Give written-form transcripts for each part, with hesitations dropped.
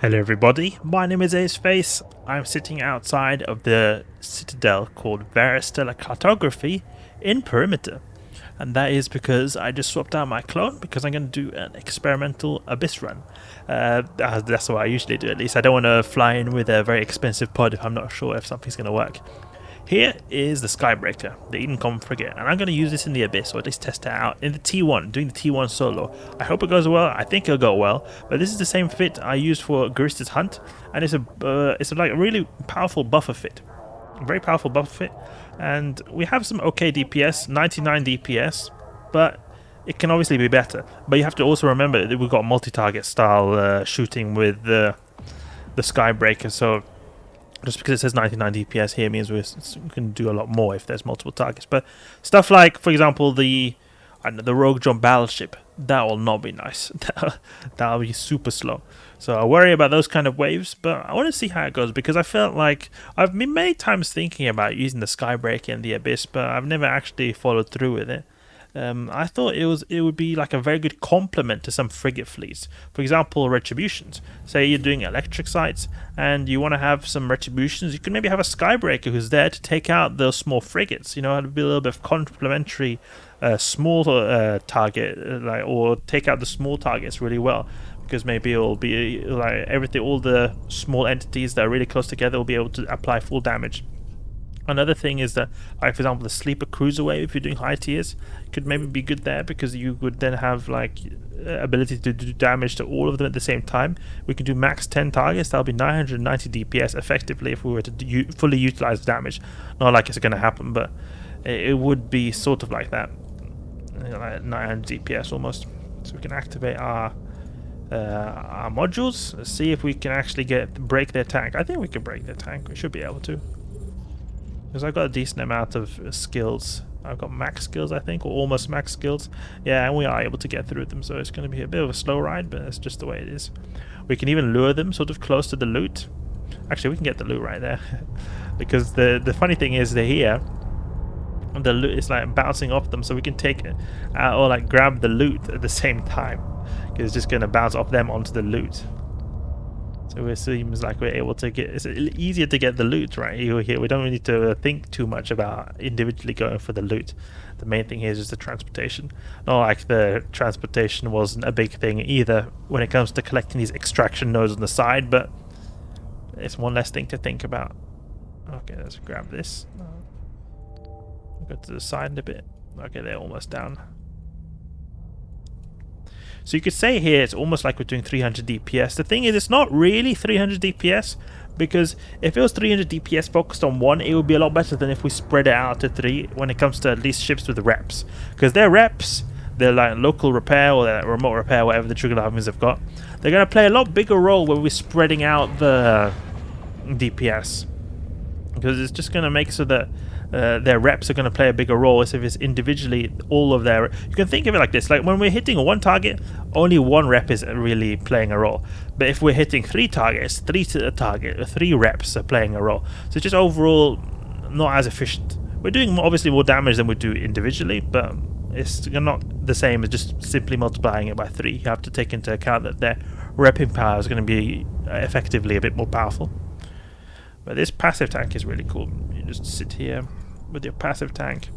Hello everybody, my name is Aceface. I'm sitting outside of the citadel called Varistella Cartography in Perimeter. And that is because I just swapped out my clone because I'm going to do an experimental Abyss run. That's what I usually do, at least. I don't want to fly in with a very expensive pod if I'm not sure if something's going to work. Here is the Skybreaker, the Eden Common frigate, and I'm going to use this in the Abyss, or at least test it out in the T1, doing the T1 solo. I hope it goes well. I think it'll go well, but this is the same fit I used for Garista's Hunt, and it's like a really powerful buffer fit, a very powerful buffer fit, and we have some okay DPS, 99 DPS, but it can obviously be better. But you have to also remember that we've got multi-target style shooting with the Skybreaker, so just because it says 99 DPS here means we can do a lot more if there's multiple targets. But stuff like, for example, the Rogue John battleship, that will not be nice. That'll be super slow. So I worry about those kind of waves, but I want to see how it goes because I felt like I've been many times thinking about using the Skybreaker in the Abyss, but I've never actually followed through with it. I thought it would be like a very good complement to some frigate fleets. For example, retributions. Say you're doing electric sites and you want to have some retributions, you can maybe have a Skybreaker who's there to take out those small frigates. You know, it'll be a little bit of complementary small target, or take out the small targets really well. Because maybe it'll be like all the small entities that are really close together will be able to apply full damage. Another thing is that, like, for example, the sleeper cruiser wave, if you're doing high tiers, could maybe be good there because you would then have like ability to do damage to all of them at the same time. We can do max 10 targets. That'll be 990 DPS effectively if we were to fully utilize damage. Not like it's going to happen, but it would be sort of like that, like 900 DPS almost. So we can activate our modules. Let's see if we can actually break their tank. I think we can break their tank. We should be able to. Because I've got a decent amount of skills. I've got max skills, I think, or almost max skills. Yeah, and we are able to get through them, so it's going to be a bit of a slow ride, but it's just the way it is. We can even lure them sort of close to the loot. Actually, we can get the loot right there. Because the funny thing is, they're here. And the loot is like bouncing off them, so we can take it or like grab the loot at the same time. Because it's just going to bounce off them onto the loot. So it seems like we're able to it's easier to get the loot right here. We don't really need to think too much about individually going for the loot. The main thing here is just the transportation. Not like the transportation wasn't a big thing either when it comes to collecting these extraction nodes on the side, but it's one less thing to think about. Okay, let's grab this. Go to the side a bit. Okay, they're almost down. So you could say here it's almost like we're doing 300 DPS. The thing is, it's not really 300 DPS, because if it was 300 DPS focused on one, it would be a lot better than if we spread it out to 3 when it comes to at least ships with reps. Because their reps, they're like local repair or they're remote repair, whatever the trigger armies have got, they're going to play a lot bigger role when we're spreading out the DPS. Because it's just going to make so that their reps are going to play a bigger role as if it's individually all of their... You can think of it like this, like when we're hitting one target, only one rep is really playing a role. But if we're hitting 3 targets, 3 to the target, 3 reps are playing a role. So it's just overall not as efficient. We're doing obviously more damage than we do individually, but it's not the same as just simply multiplying it by 3. You have to take into account that their repping power is going to be effectively a bit more powerful. But this passive tank is really cool. You just sit here with your passive tank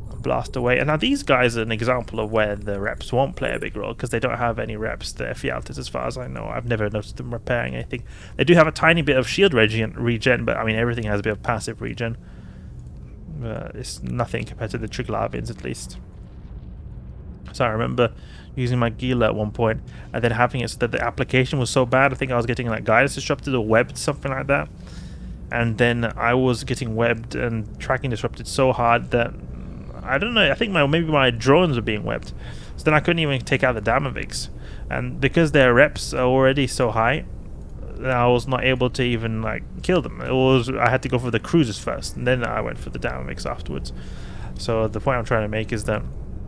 and blast away. And now these guys are an example of where the reps won't play a big role because they don't have any reps. They're Fialtis as far as I know. I've never noticed them repairing anything. They do have a tiny bit of shield regen, but I mean everything has a bit of passive regen. It's nothing compared to the Triglavins at least. So I remember using my Gila at one point and then having it so that the application was so bad. I think I was getting like guidance disrupted or webbed, something like that. And then I was getting webbed and tracking disrupted so hard that I don't know, I think maybe my drones were being webbed. So then I couldn't even take out the Damaviks. And because their reps are already so high, I was not able to even like kill them. I had to go for the cruisers first, and then I went for the Damaviks afterwards. So the point I'm trying to make is that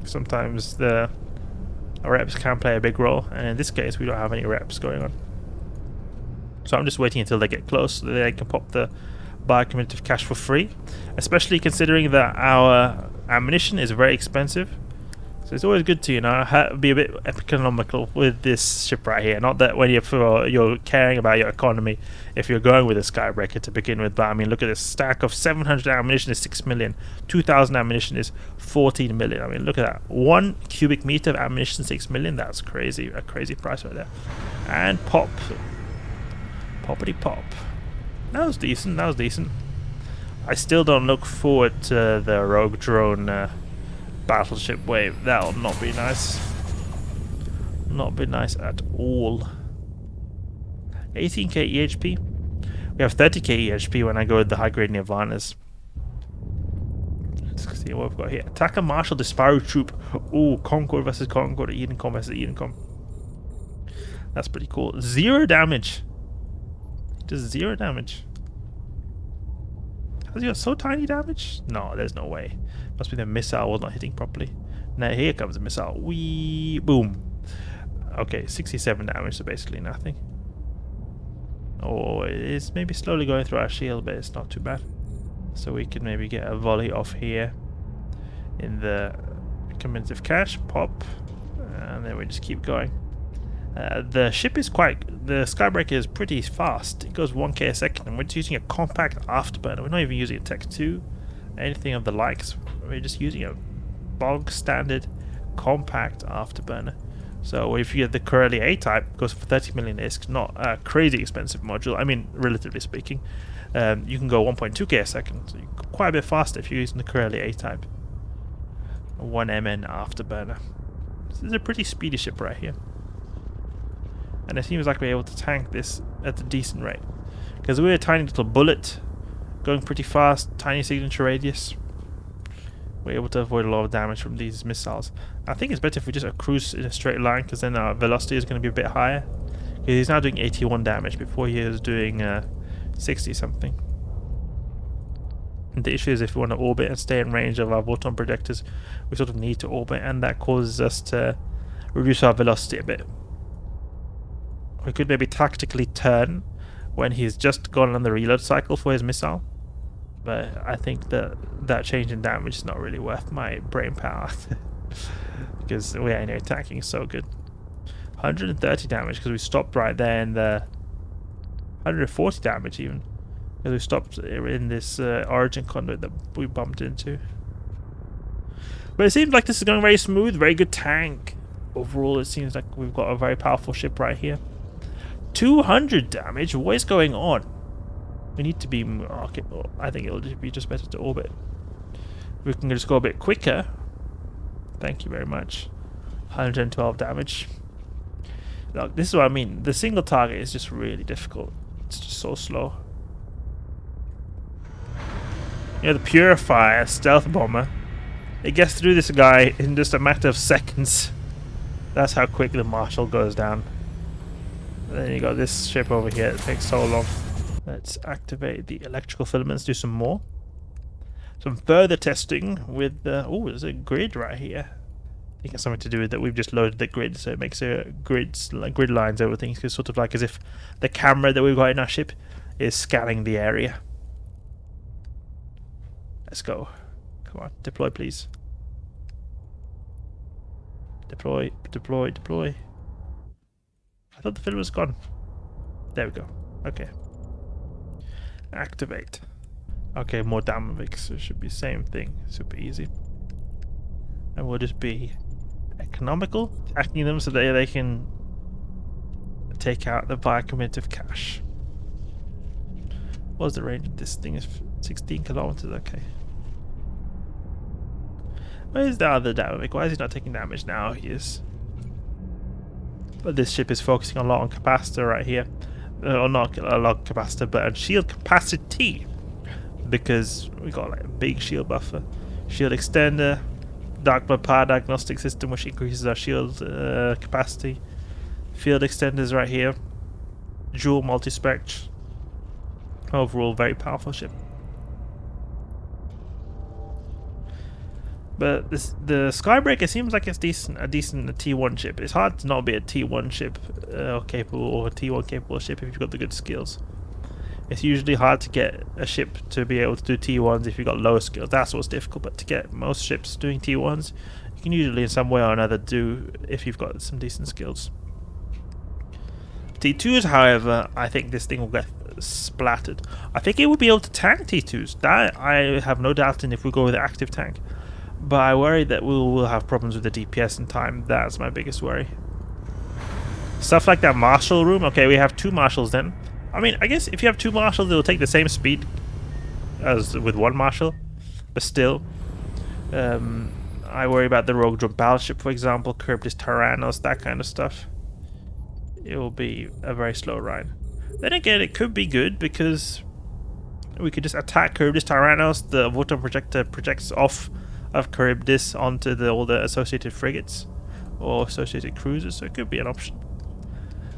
sometimes the reps can play a big role, and in this case we don't have any reps going on. So I'm just waiting until they get close so that they can pop the biocommutative cache for free, especially considering that our ammunition is very expensive. So So it's always good to, you know, be a bit economical with this ship right here. Not that when you're caring about your economy, if you're going with a Skybreaker to begin with, but I mean, look at this stack of 700 ammunition is 6 million, 2,000 ammunition is 14 million. I mean, look at that. 1 cubic meter of ammunition, 6 million. That's crazy, a crazy price right there. And pop. Poppity pop. That was decent, that was decent. I still don't look forward to the rogue drone battleship wave. That'll not be nice. Not be nice at all. 18k EHP. We have 30k EHP when I go with the high grade Nirvanas. Let's see what we've got here. Attacker Marshal Disparu Troop. Ooh, Concord versus Concord. Edencom versus Edencom. That's pretty cool. 0 damage. Just 0 damage. Has he got so tiny damage? No, there's no way. Must be the missile was not hitting properly. Now here comes the missile. Wee boom. Okay, 67 damage, so basically nothing. Oh, it is maybe slowly going through our shield, but it's not too bad. So we can maybe get a volley off here in the commemorative cache. Pop. And then we just keep going. The ship is the Skybreaker is pretty fast. It goes 1k a second, and we're just using a compact afterburner. We're not even using a Tech 2, anything of the likes. We're just using a bog standard compact afterburner. So if you get the Corelli A-type, it goes for 30 million ISK, not a crazy expensive module. I mean, relatively speaking, you can go 1.2k a second, so you're quite a bit faster if you're using the Corelli A-type. 1MN afterburner. This is a pretty speedy ship right here. And it seems like we're able to tank this at a decent rate. Because we're a tiny little bullet, going pretty fast, tiny signature radius. We're able to avoid a lot of damage from these missiles. I think it's better if we just cruise in a straight line, because then our velocity is going to be a bit higher. Because he's now doing 81 damage, before he was doing 60 something. And the issue is if we want to orbit and stay in range of our Vorton projectors, we sort of need to orbit, and that causes us to reduce our velocity a bit. We could maybe tactically turn when he's just gone on the reload cycle for his missile. But I think that change in damage is not really worth my brain power. Because we are attacking so good. 130 damage because we stopped right there in the 140 damage even. Because we stopped in this origin conduit that we bumped into. But it seems like this is going very smooth, very good tank. Overall it seems like we've got a very powerful ship right here. 200 damage? What is going on? We need to be... Okay, I think it'll be just better to orbit. We can just go a bit quicker. Thank you very much. 112 damage. Look, this is what I mean. The single target is just really difficult. It's just so slow. You know, the Purifier stealth bomber. It gets through this guy in just a matter of seconds. That's how quick the Marshal goes down. Then you got this ship over here. It takes so long. Let's activate the electrical filaments. Do some more. Some further testing with the... Oh, there's a grid right here. I think it's something to do with that. We've just loaded the grid, so it makes grid lines over things. It's sort of like as if the camera that we've got in our ship is scanning the area. Let's go. Come on, deploy, please. Deploy, deploy, deploy. I thought the film was gone. There we go. Okay. Activate. Okay, more Damavics. So it should be same thing. Super easy. And we'll just be economical, attacking them so that they can take out the biocommemorative cache. What's the range of this thing? Is 16 kilometers. Okay. Where's the other Damavic? Why is he not taking damage now? He is. But this ship is focusing a lot on capacitor right here. Or not a lot of capacitor, but on shield capacity. Because we got like a big shield buffer. Shield extender. Dark blood power diagnostic system, which increases our shield capacity. Field extenders right here. Dual multispect. Overall, very powerful ship. But the Skybreaker seems like it's a decent T1 ship. It's hard to not be a T1 ship capable, or a T1 capable ship if you've got the good skills. It's usually hard to get a ship to be able to do T1s if you've got low skills. That's what's difficult. But to get most ships doing T1s, you can usually in some way or another do if you've got some decent skills. T2s, however, I think this thing will get splattered. I think it will be able to tank T2s. That I have no doubt in if we go with the active tank. But I worry that we'll have problems with the DPS in time. That's my biggest worry. Stuff like that Marshal room. Okay, we have 2 Marshals then. I mean, I guess if you have 2 Marshals, it'll take the same speed as with 1 Marshal. But still, I worry about the Rogue Drone Battleship, for example, Charybdis Tyrannos, that kind of stuff. It will be a very slow ride. Then again, it could be good because we could just attack Charybdis Tyrannos. The Vorton Projector projects off of Charybdis onto all the associated frigates or associated cruisers, so it could be an option.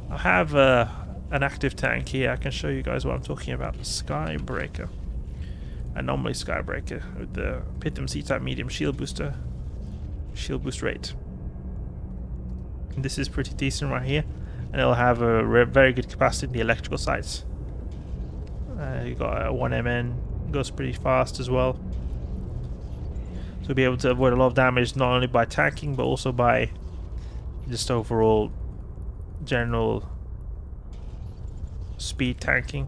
I have an active tank here. I can show you guys what I'm talking about. Skybreaker. Anomaly Skybreaker with the Python C-type medium shield boost rate. And this is pretty decent right here, and it'll have a very good capacity in the electrical sites. You got a 1 MN, goes pretty fast as well. So we'll be able to avoid a lot of damage not only by tanking but also by just overall general speed tanking.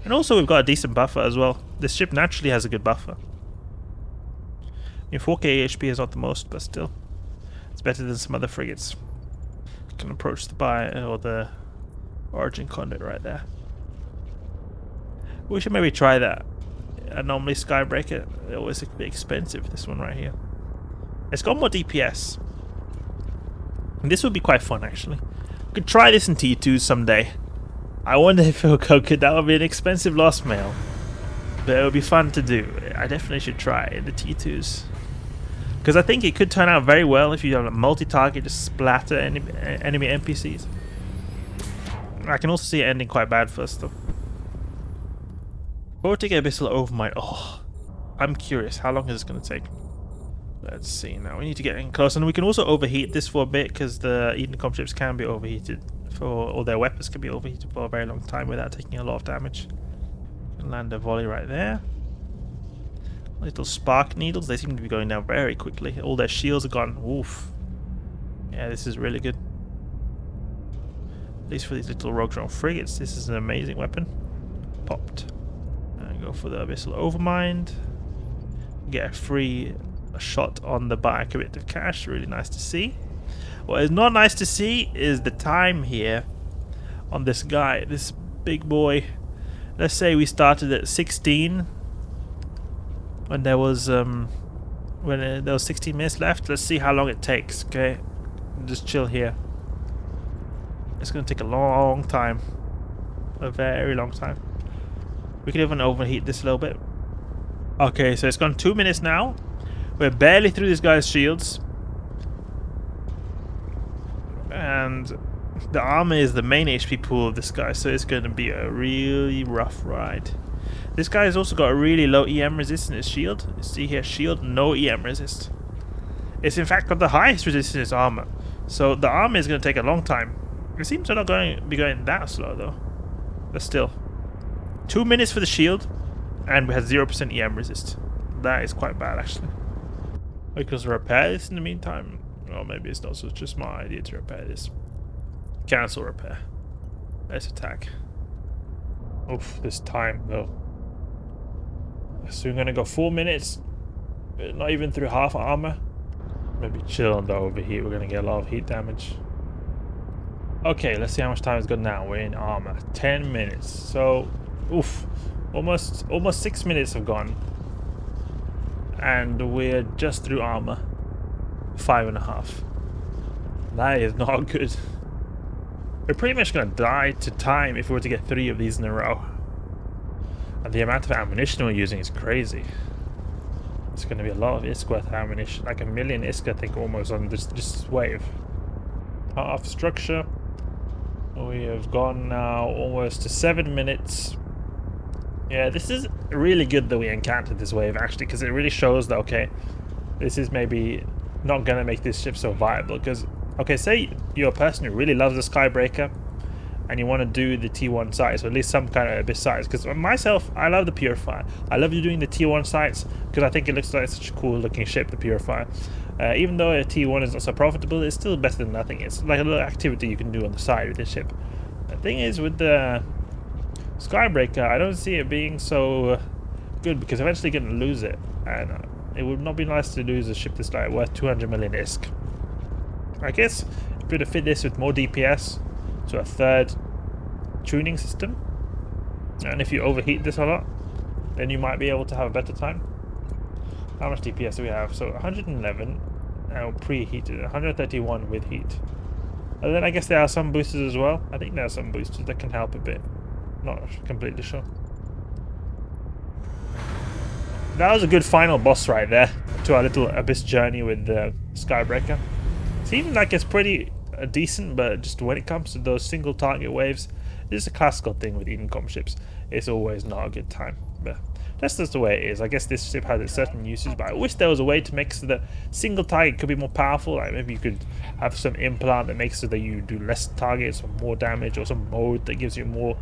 And also we've got a decent buffer as well. This ship naturally has a good buffer. I mean, 4k HP is not the most, but still it's better than some other frigates. You can approach the origin conduit right there. We should maybe try that Anomaly Skybreaker. It was a bit expensive, this one right here. It's got more DPS. And this would be quite fun actually. We could try this in T2 someday. I wonder if it would go good. That would be an expensive lost mail, but it would be fun to do. I definitely should try it in the T2s. Because I think it could turn out very well if you have a multi-target, just splatter enemy NPCs. I can also see it ending quite bad first though. Vortic Abyssal Overmind. Oh, I'm curious. How long is this going to take? Let's see now. We need to get in close. And we can also overheat this for a bit because the Edencom ships can be overheated. Or their weapons can be overheated for a very long time without taking a lot of damage. Can land a volley right there. Little spark needles. They seem to be going down very quickly. All their shields are gone. Oof. Yeah, this is really good. At least for these little rogue drone frigates, this is an amazing weapon. Popped. And go for the Abyssal Overmind. Get a free shot on the biocommit of cash. Really nice to see. What is not nice to see is the time here on this guy, this big boy. Let's say we started at 16 when there was 16 minutes left. Let's see how long it takes. Okay, just chill here. It's gonna take a long time, a very long time. We can even overheat this a little bit. Okay, so it's gone 2 minutes now. We're barely through this guy's shields. And the armor is the main HP pool of this guy, so it's going to be a really rough ride. This guy has also got a really low EM resist in his shield. You see here, shield, no EM resist. It's in fact got the highest resist in his armor. So the armor is going to take a long time. It seems to not be going that slow though. But still. 2 minutes for the shield, and we had 0% EM resist. That is quite bad actually. We can repair this in the meantime. Or maybe it's not, so it's just my idea to repair this. Cancel repair. Let's attack. Oof, this time though. So we're gonna go 4 minutes. Not even through half armor. Maybe chill on the overheat. We're gonna get a lot of heat damage. Okay, let's see how much time it's got now. We're in armor. 10 minutes. So, oof. Almost 6 minutes have gone. And we're just through armor. 5.5. That is not good. We're pretty much gonna die to time if we were to get 3 of these in a row. And the amount of ammunition we're using is crazy. It's gonna be a lot of ISK worth of ammunition, like 1 million ISK I think almost on this wave. Half structure. We have gone now almost to 7 minutes. Yeah, this is really good that we encountered this wave actually, because it really shows that okay, this is maybe not gonna make this ship so viable. Because okay, say you're a person who really loves the Skybreaker, and you want to do the T1 sites, or at least some kind of Abyss sites. Because myself, I love the Purifier. I love doing the T1 sites because I think it looks like such a cool looking ship, the Purifier. Even though a T1 is not so profitable, it's still better than nothing. It's like a little activity you can do on the side with this ship. The thing is, with the Skybreaker, I don't see it being so good because eventually you're going to lose it, and it would not be nice to lose a ship that's like worth 200 million ISK. I guess if we were to fit this with more DPS to a third tuning system, and if you overheat this a lot, then you might be able to have a better time. How much DPS do we have? So 111 preheated, 131 with heat. And then I guess there are some boosters as well. I think there are some boosters that can help a bit. Not completely sure. That was a good final boss right there to our little Abyss journey with the Skybreaker. Seems like it's pretty decent, but just when it comes to those single target waves, it's a classical thing with Edencom ships. It's always not a good time. But that's just the way it is. I guess this ship has its certain uses, but I wish there was a way to make so that single target could be more powerful. Like maybe you could have some implant that makes so that you do less targets or more damage, or some mode that gives you more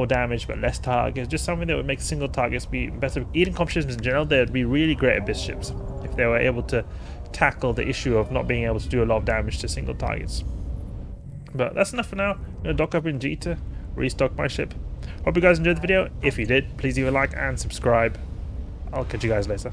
damage but less targets. Just something that would make single targets be better. Edencom ships in general, they'd be really great Abyss ships if they were able to tackle the issue of not being able to do a lot of damage to single targets. But that's enough for now. I'm going to dock up in G to restock my ship. Hope you guys enjoyed the video. If you did, please leave a like and subscribe. I'll catch you guys later.